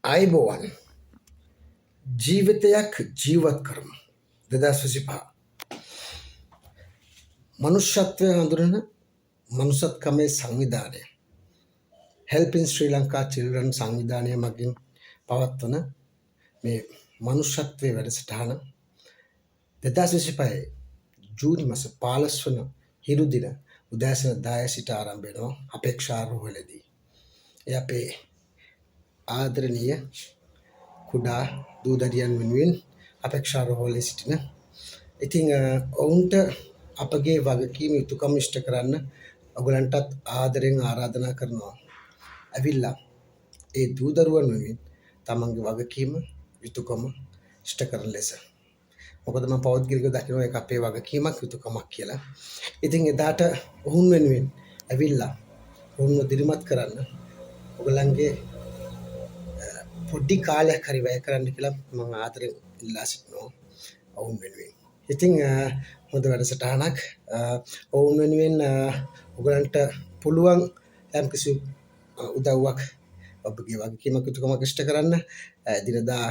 ආයිබෝවන් ජීවිතයක් ජීවත් කරමු 2025 මනුෂ්‍යත්වය හඳුනන මනුෂ්‍යත්කමේ සංවිධානය Help in Sri Lanka Children සංවිධානය මගින් පවත්වන මේ මනුෂ්‍යත්වයේ වැඩසටහන 2025 ජූනි මාස 15 වන හිරු දින උදෑසන 10 සිට ආරම්භ වෙනවා අපේක්ෂාරෝහලදී. ඒ අපේ ආදරණීය කුඩා දූදරියන් වෙනුවෙන් අපේක්ෂාරෝහලේ සිටින. ඉතින් ඔවුන්ට අපගේ වගකීම යුතුකම් ඉෂ්ට කරන්න ඔයගලන්ටත් ආදරෙන් ආරාධනා කරනවා. ඇවිල්ලා ඒ දූදරුවන් වෙනුවෙන් තමන්ගේ වගකීම යුතුකම ඉෂ්ට කරන ලෙස. මොකද මම පෞද්ගලිකව දකිනවා ඒක අපේ වගකීමක් යුතුකමක් කියලා. ඉතින් එදාට ඔවුන් වෙනුවෙන් ඇවිල්ලා ඔවුන්ව දිරිමත් කරන්න ඔයගලන්ගේ පොඩි කාලයක් හරි වැය කරන්න කියලා මම ආදරෙන් ඉල්ලා සිටිනවා ඔවුන් වෙනුවෙන්. ඉතින් හොඳ වැඩසටහනක්. ඔවුන් වෙනුවෙන් ඔයගලන්ට පුළුවන් යම්කිසි උදව්වක් ඔබගේ වගකීමක් යුතුකමක් ඉෂ්ට කරන්න දිනදා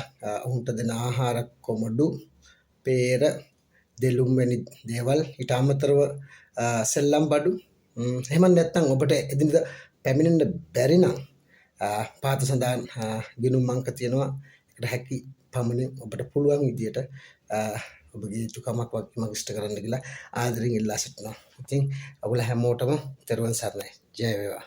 ඔවුන්ට දෙන ආහාර කොමඩු පේර දෙලුම් වැනි දේවල් ඊට අමතරව සෙල්ලම් බඩු එහෙම නැත්නම් ඔබට එදිනදා පැමිණෙන්න බැරි නම් පාත සඳහන් ගිණුම් අංක තියෙනවා. ඒකට හැකි පමණින් ඔබට පුළුවන් විදියට ඔබගේ යුතුකමක් වගකීමක් ඉෂ්ට කරන්න කියලා ආදරෙන් ඉල්ලා සිටිනවා. ඉතින් ඔයගොල්ලෝ හැමෝටම තෙරුවන් සරණයි. ජය වේවා.